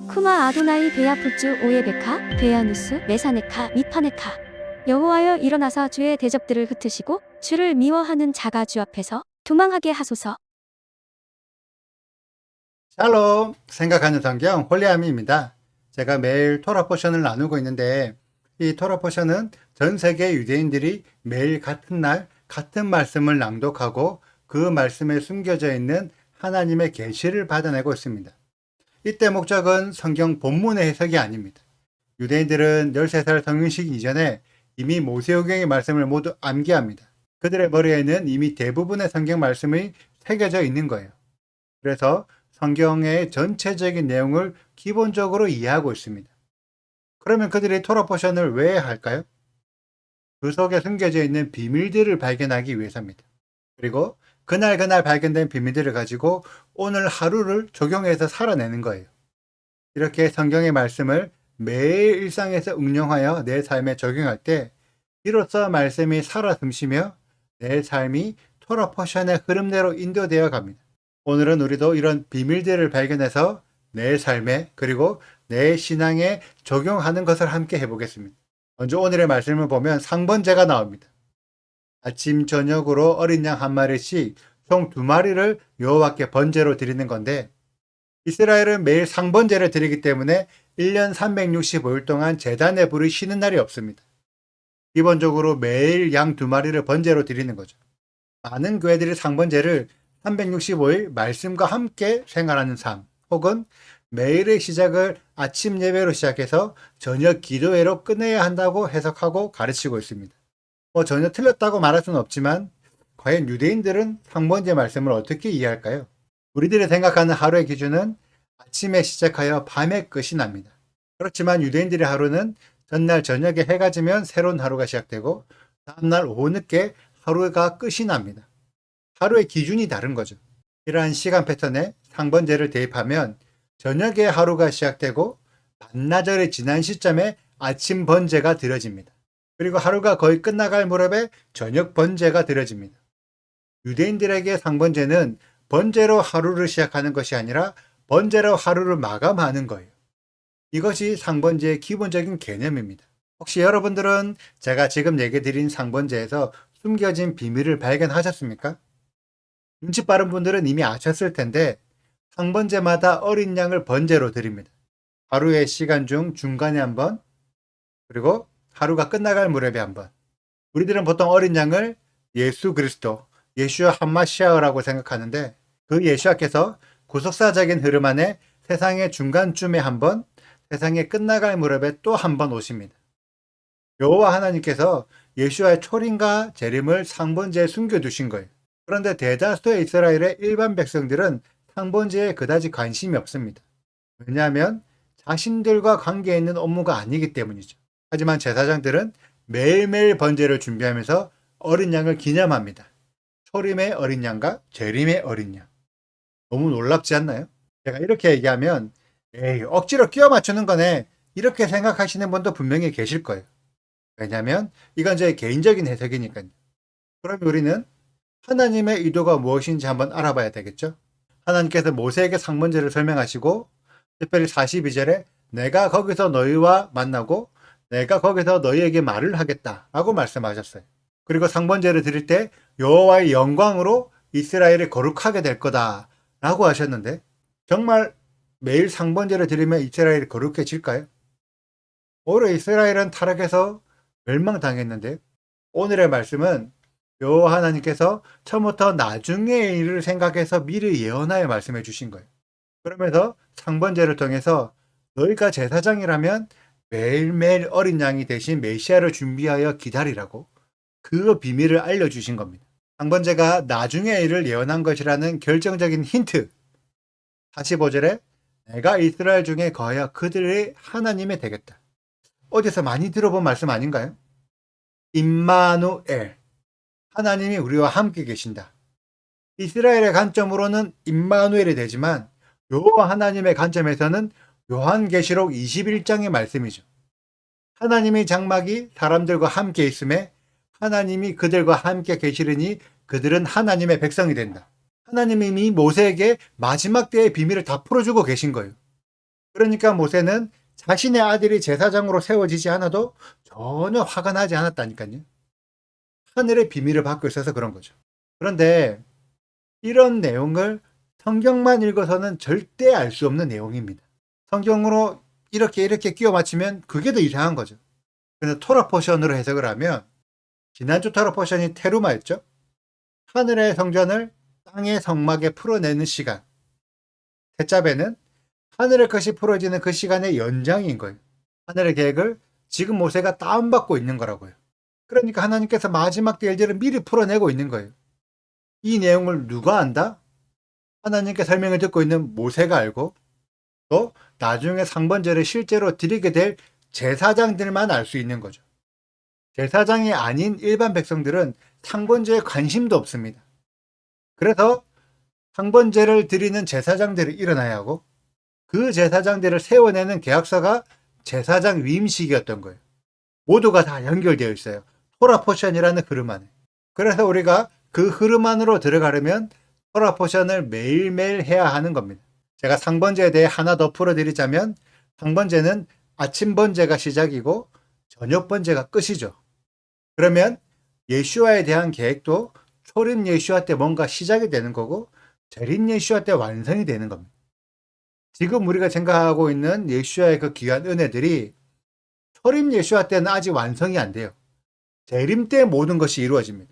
쿠마 아도나이 베야푸츠 오예베카 베야누스 메사네카 미파네카. 여호와여 일어나사 주의 대적들을 흩으시고 주를 미워하는 자가 주 앞에서 도망하게 하소서. 샬롬! 생각하는 성경 홀리아미입니다. 제가 매일 토라 포션을 나누고 있는데 이 토라 포션은 전 세계 유대인들이 매일 같은 날 같은 말씀을 낭독하고 그 말씀에 숨겨져 있는 하나님의 계시를 받아내고 있습니다. 이때 목적은 성경 본문의 해석이 아닙니다. 유대인들은 13살 성인식 이전에 이미 모세오경의 말씀을 모두 암기합니다. 그들의 머리에는 이미 대부분의 성경 말씀이 새겨져 있는 거예요. 그래서 성경의 전체적인 내용을 기본적으로 이해하고 있습니다. 그러면 그들이 토라 포션을 왜 할까요? 그 속에 숨겨져 있는 비밀들을 발견하기 위해서입니다. 그리고 그날 발견된 비밀들을 가지고 오늘 하루를 적용해서 살아내는 거예요. 이렇게 성경의 말씀을 매일 일상에서 응용하여 내 삶에 적용할 때 비로소 말씀이 살아 숨쉬며 내 삶이 토라 포션의 흐름대로 인도되어 갑니다. 오늘은 우리도 이런 비밀들을 발견해서 내 삶에 그리고 내 신앙에 적용하는 것을 함께 해보겠습니다. 먼저 오늘의 말씀을 보면 상번제가 나옵니다. 아침 저녁으로 어린 양 한 마리씩 총 2마리를 여호와께 번제로 드리는 건데 이스라엘은 매일 상번제를 드리기 때문에 1년 365일 동안 제단의 불이 쉬는 날이 없습니다. 기본적으로 매일 양 2마리를 번제로 드리는 거죠. 많은 교회들이 상번제를 365일 말씀과 함께 생활하는 삶 혹은 매일의 시작을 아침 예배로 시작해서 저녁 기도회로 끝내야 한다고 해석하고 가르치고 있습니다. 전혀 틀렸다고 말할 수는 없지만 과연 유대인들은 상번제 말씀을 어떻게 이해할까요? 우리들이 생각하는 하루의 기준은 아침에 시작하여 밤에 끝이 납니다. 그렇지만 유대인들의 하루는 전날 저녁에 해가 지면 새로운 하루가 시작되고 다음날 오후 늦게 하루가 끝이 납니다. 하루의 기준이 다른 거죠. 이러한 시간 패턴에 상번제를 대입하면 저녁에 하루가 시작되고 반나절이 지난 시점에 아침 번제가 드려집니다. 그리고 하루가 거의 끝나갈 무렵에 저녁 번제가 드려집니다. 유대인들에게 상번제는 번제로 하루를 시작하는 것이 아니라 번제로 하루를 마감하는 거예요. 이것이 상번제의 기본적인 개념입니다. 혹시 여러분들은 제가 지금 얘기 드린 상번제에서 숨겨진 비밀을 발견하셨습니까? 눈치 빠른 분들은 이미 아셨을 텐데 상번제마다 어린 양을 번제로 드립니다. 하루의 시간 중 중간에 한 번, 그리고 하루가 끝나갈 무렵에 한 번. 우리들은 보통 어린 양을 예수 그리스도, 예슈아 함마시아라고 생각하는데 그 예수아께서 구속사적인 흐름 안에 세상의 중간쯤에 한 번, 세상의 끝나갈 무렵에 또 한 번 오십니다. 여호와 하나님께서 예수아의 초림과 재림을 상번제에 숨겨두신 거예요. 그런데 대다수의 이스라엘의 일반 백성들은 상번제에 그다지 관심이 없습니다. 왜냐하면 자신들과 관계 있는 업무가 아니기 때문이죠. 하지만 제사장들은 매일매일 번제를 준비하면서 어린 양을 기념합니다. 초림의 어린 양과 재림의 어린 양. 너무 놀랍지 않나요? 제가 이렇게 얘기하면 에이, 억지로 끼워 맞추는 거네. 이렇게 생각하시는 분도 분명히 계실 거예요. 왜냐하면 이건 제 개인적인 해석이니까요. 그럼 우리는 하나님의 의도가 무엇인지 한번 알아봐야 되겠죠? 하나님께서 모세에게 상번제를 설명하시고 특별히 42절에 내가 거기서 너희와 만나고 내가 거기서 너희에게 말을 하겠다라고 말씀하셨어요. 그리고 상번제를 드릴 때 여호와의 영광으로 이스라엘이 거룩하게 될 거다라고 하셨는데 정말 매일 상번제를 드리면 이스라엘이 거룩해질까요? 오히려 이스라엘은 타락해서 멸망당했는데 오늘의 말씀은 여호와 하나님께서 처음부터 나중의 일을 생각해서 미리 예언하여 말씀해 주신 거예요. 그러면서 상번제를 통해서 너희가 제사장이라면 매일매일 어린 양이 대신 메시아를 준비하여 기다리라고 그 비밀을 알려주신 겁니다. 상번제가 나중의 일을 예언한 것이라는 결정적인 힌트. 45절에 내가 이스라엘 중에 거하여 그들의 하나님이 되겠다. 어디서 많이 들어본 말씀 아닌가요? 임마누엘. 하나님이 우리와 함께 계신다. 이스라엘의 관점으로는 임마누엘이 되지만 여호와 하나님의 관점에서는 요한계시록 21장의 말씀이죠. 하나님의 장막이 사람들과 함께 있음에 하나님이 그들과 함께 계시리니 그들은 하나님의 백성이 된다. 하나님이 이미 모세에게 마지막 때의 비밀을 다 풀어주고 계신 거예요. 그러니까 모세는 자신의 아들이 제사장으로 세워지지 않아도 전혀 화가 나지 않았다니까요. 하늘의 비밀을 받고 있어서 그런 거죠. 그런데 이런 내용을 성경만 읽어서는 절대 알 수 없는 내용입니다. 성경으로 이렇게 끼워 맞추면 그게 더 이상한 거죠. 그래서 토라 포션으로 해석을 하면 지난주 토라 포션이 테루마였죠. 하늘의 성전을 땅의 성막에 풀어내는 시간. 태자베는 하늘의 것이 풀어지는 그 시간의 연장인 거예요. 하늘의 계획을 지금 모세가 다운받고 있는 거라고요. 그러니까 하나님께서 마지막 때 일들을 미리 풀어내고 있는 거예요. 이 내용을 누가 안다? 하나님께 설명을 듣고 있는 모세가 알고 또 나중에 상번제를 실제로 드리게 될 제사장들만 알 수 있는 거죠. 제사장이 아닌 일반 백성들은 상번제에 관심도 없습니다. 그래서 상번제를 드리는 제사장들이 일어나야 하고 그 제사장들을 세워내는 계약서가 제사장 위임식이었던 거예요. 모두가 다 연결되어 있어요. 토라 포션이라는 흐름 안에. 그래서 우리가 그 흐름 안으로 들어가려면 토라 포션을 매일매일 해야 하는 겁니다. 제가 상번제에 대해 하나 더 풀어드리자면 상번제는 아침 번제가 시작이고 저녁 번제가 끝이죠. 그러면 예슈아에 대한 계획도 초림 예슈아 때 뭔가 시작이 되는 거고 재림 예슈아 때 완성이 되는 겁니다. 지금 우리가 생각하고 있는 예슈아의 그 귀한 은혜들이 초림 예슈아 때는 아직 완성이 안 돼요. 재림 때 모든 것이 이루어집니다.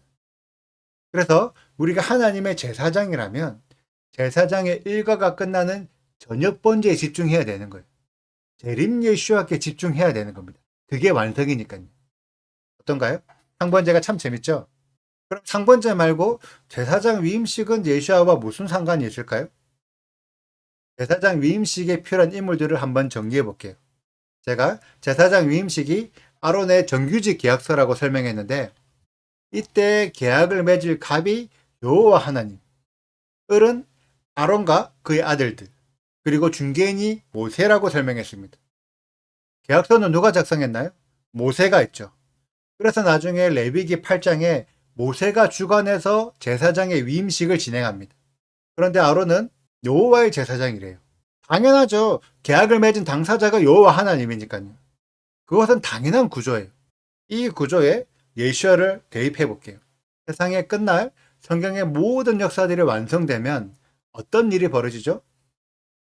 그래서 우리가 하나님의 제사장이라면 제사장의 일과가 끝나는 저녁 번제에 집중해야 되는 거예요. 재림 예슈아께 집중해야 되는 겁니다. 그게 완성이니까요. 어떤가요? 상번제가 참 재밌죠? 그럼 상번제 말고 제사장 위임식은 예슈아와 무슨 상관이 있을까요? 제사장 위임식에 필요한 인물들을 한번 정리해 볼게요. 제가 제사장 위임식이 아론의 정규직 계약서라고 설명했는데 이때 계약을 맺을 갑이 여호와 하나님, 을은 아론과 그의 아들들, 그리고 중개인이 모세라고 설명했습니다. 계약서는 누가 작성했나요? 모세가 했죠. 그래서 나중에 레위기 8장에 모세가 주관해서 제사장의 위임식을 진행합니다. 그런데 아론은 여호와의 제사장이래요. 당연하죠. 계약을 맺은 당사자가 여호와 하나님이니까요. 그것은 당연한 구조예요. 이 구조에 예수아를 대입해 볼게요. 세상의 끝날 성경의 모든 역사들이 완성되면 어떤 일이 벌어지죠?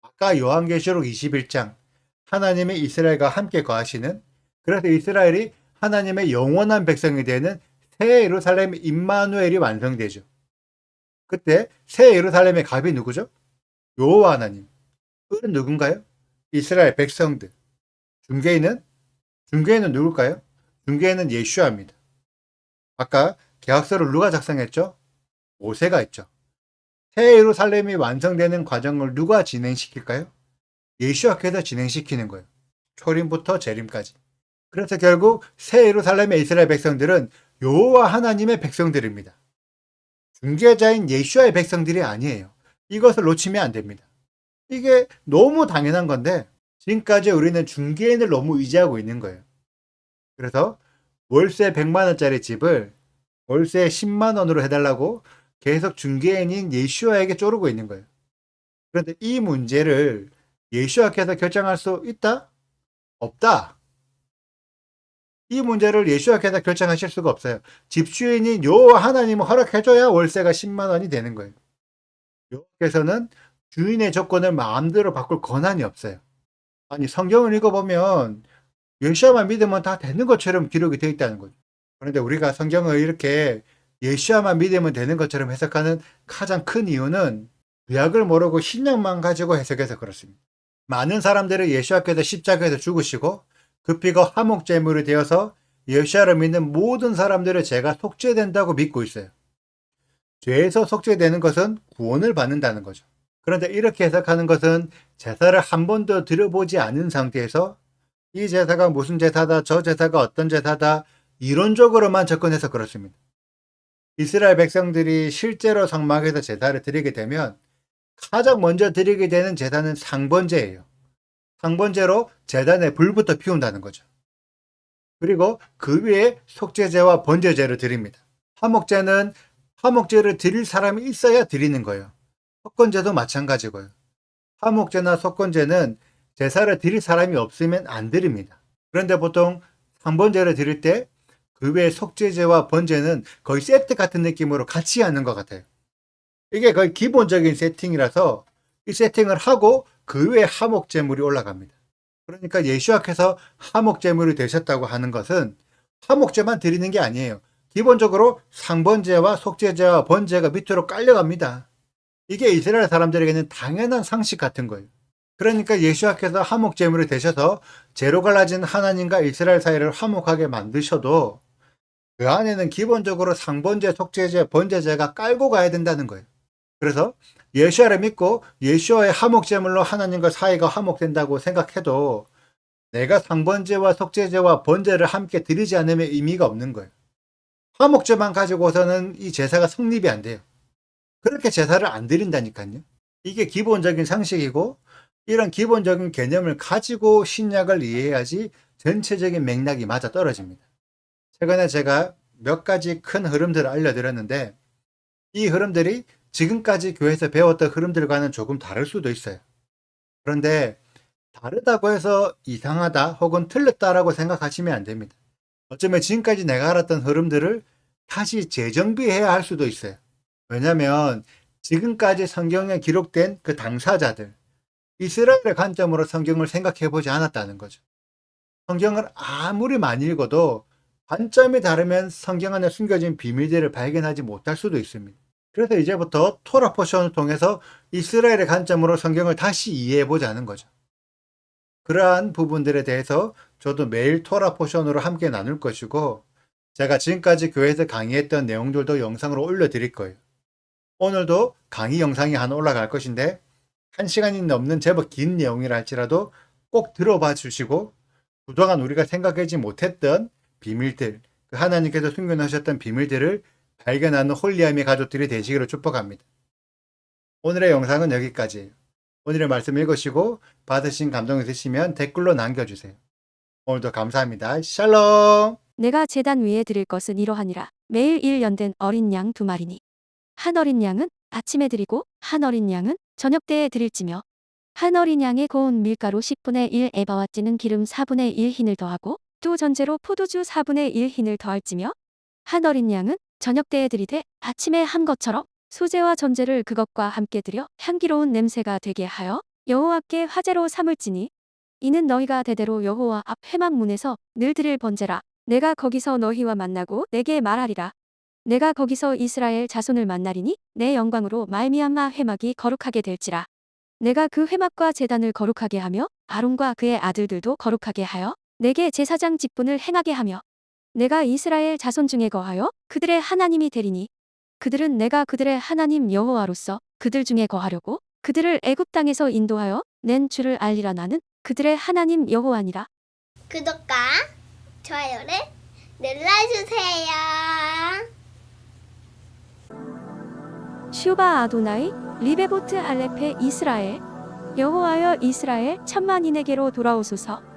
아까 요한계시록 21장 하나님의 이스라엘과 함께 거하시는, 그래서 이스라엘이 하나님의 영원한 백성이 되는 새 예루살렘 임마누엘이 완성되죠. 그때 새 예루살렘의 갑이 누구죠? 여호와 하나님. 을은 누군가요? 이스라엘 백성들. 중개인은 누굴까요? 중개인은 예슈아입니다. 아까 계약서를 누가 작성했죠? 모세가 했죠. 새 예루살렘이 완성되는 과정을 누가 진행시킬까요? 예수와께서 진행시키는 거예요. 초림부터 재림까지. 그래서 결국 새 예루살렘의 이스라엘 백성들은 여호와 하나님의 백성들입니다. 중개자인 예수와의 백성들이 아니에요. 이것을 놓치면 안 됩니다. 이게 너무 당연한 건데 지금까지 우리는 중개인을 너무 의지하고 있는 거예요. 그래서 월세 100만 원짜리 집을 월세 10만 원으로 해달라고 계속 중개인인 예수와에게 쪼르고 있는 거예요. 그런데 이 문제를 예수와께서 결정할 수 있다? 없다. 이 문제를 예수와께서 결정하실 수가 없어요. 집주인인 여호와 하나님을 허락해줘야 월세가 10만 원이 되는 거예요. 여호와께서는 주인의 조건을 마음대로 바꿀 권한이 없어요. 아니 성경을 읽어보면 예수와만 믿으면 다 되는 것처럼 기록이 되어 있다는 거죠. 그런데 우리가 성경을 이렇게 예수와만 믿으면 되는 것처럼 해석하는 가장 큰 이유는 구약을 모르고 신약만 가지고 해석해서 그렇습니다. 많은 사람들은 예수와께서 십자가에서 죽으시고 그 피가 화목제물이 되어서 예수와를 믿는 모든 사람들의 죄가 속죄된다고 믿고 있어요. 죄에서 속죄되는 것은 구원을 받는다는 거죠. 그런데 이렇게 해석하는 것은 제사를 한 번도 들어보지 않은 상태에서 이 제사가 무슨 제사다, 저 제사가 어떤 제사다 이론적으로만 접근해서 그렇습니다. 이스라엘 백성들이 실제로 성막에서 제사를 드리게 되면 가장 먼저 드리게 되는 제사는 상번제예요. 상번제로 제단에 불부터 피운다는 거죠. 그리고 그 위에 속죄제와 번제제를 드립니다. 화목제는 화목제를 드릴 사람이 있어야 드리는 거예요. 속건제도 마찬가지고요. 화목제나 속건제는 제사를 드릴 사람이 없으면 안 드립니다. 그런데 보통 상번제를 드릴 때 그 외에 속죄제와 번제는 거의 세트 같은 느낌으로 같이 하는 것 같아요. 이게 거의 기본적인 세팅이라서 이 세팅을 하고 그 외에 화목제물이 올라갑니다. 그러니까 예수와께서 화목제물이 되셨다고 하는 것은 화목제만 드리는 게 아니에요. 기본적으로 상번제와 속죄제와 번제가 밑으로 깔려갑니다. 이게 이스라엘 사람들에게는 당연한 상식 같은 거예요. 그러니까 예수와께서 화목제물이 되셔서 죄로 갈라진 하나님과 이스라엘 사이를 화목하게 만드셔도 그 안에는 기본적으로 상번제, 속죄제, 번제제가 깔고 가야 된다는 거예요. 그래서 예수와를 믿고 예수와의 화목제물로 하나님과 사이가 화목된다고 생각해도 내가 상번제와 속죄제와 번제를 함께 드리지 않으면 의미가 없는 거예요. 화목제만 가지고서는 이 제사가 성립이 안 돼요. 그렇게 제사를 안 드린다니까요. 이게 기본적인 상식이고 이런 기본적인 개념을 가지고 신약을 이해해야지 전체적인 맥락이 맞아 떨어집니다. 최근에 제가 몇 가지 큰 흐름들을 알려드렸는데 이 흐름들이 지금까지 교회에서 배웠던 흐름들과는 조금 다를 수도 있어요. 그런데 다르다고 해서 이상하다 혹은 틀렸다라고 생각하시면 안 됩니다. 어쩌면 지금까지 내가 알았던 흐름들을 다시 재정비해야 할 수도 있어요. 왜냐하면 지금까지 성경에 기록된 그 당사자들, 이스라엘의 관점으로 성경을 생각해 보지 않았다는 거죠. 성경을 아무리 많이 읽어도 관점이 다르면 성경 안에 숨겨진 비밀들을 발견하지 못할 수도 있습니다. 그래서 이제부터 토라 포션을 통해서 이스라엘의 관점으로 성경을 다시 이해해 보자는 거죠. 그러한 부분들에 대해서 저도 매일 토라 포션으로 함께 나눌 것이고 제가 지금까지 교회에서 강의했던 내용들도 영상으로 올려드릴 거예요. 오늘도 강의 영상이 하나 올라갈 것인데 1시간이 넘는 제법 긴 내용이라 할지라도 꼭 들어봐 주시고 그동안 우리가 생각하지 못했던 비밀들, 그 하나님께서 숨겨놓으셨던 비밀들을 발견하는 홀리함의 가족들이 되시기를 축복합니다. 오늘의 영상은 여기까지예요. 오늘의 말씀 읽으시고 받으신 감동 있으시면 댓글로 남겨주세요. 오늘도 감사합니다. 샬롬! 내가 제단 위에 드릴 것은 이러하니라. 매일 1년 어린 양 2마리니 한 어린 양은 아침에 드리고 한 어린 양은 저녁 때에 드릴지며 한 어린 양에 고운 밀가루 10분의 1 에바와 찌는 기름 4분의 1 흰을 더하고 또 전제로 포도주 4분의 1 흰을 더할지며 한 어린 양은 저녁 때에 드리되 아침에 한 것처럼 소제와 전제를 그것과 함께 드려 향기로운 냄새가 되게 하여 여호와께 화제로 삼을지니 이는 너희가 대대로 여호와 앞 회막문에서 늘 드릴 번제라. 내가 거기서 너희와 만나고 내게 말하리라. 내가 거기서 이스라엘 자손을 만나리니 내 영광으로 말미암아 회막이 거룩하게 될지라. 내가 그 회막과 제단을 거룩하게 하며 아론과 그의 아들들도 거룩하게 하여 내게 제사장 직분을 행하게 하며 내가 이스라엘 자손 중에 거하여 그들의 하나님이 되리니 그들은 내가 그들의 하나님 여호와로서 그들 중에 거하려고 그들을 애굽 땅에서 인도하여 낸 주를 알리라. 나는 그들의 하나님 여호와니라. 구독과 좋아요를 눌러주세요. 슈바 아도나이 리베보트 할레페 이스라엘 여호와여 이스라엘 천만인에게로 돌아오소서.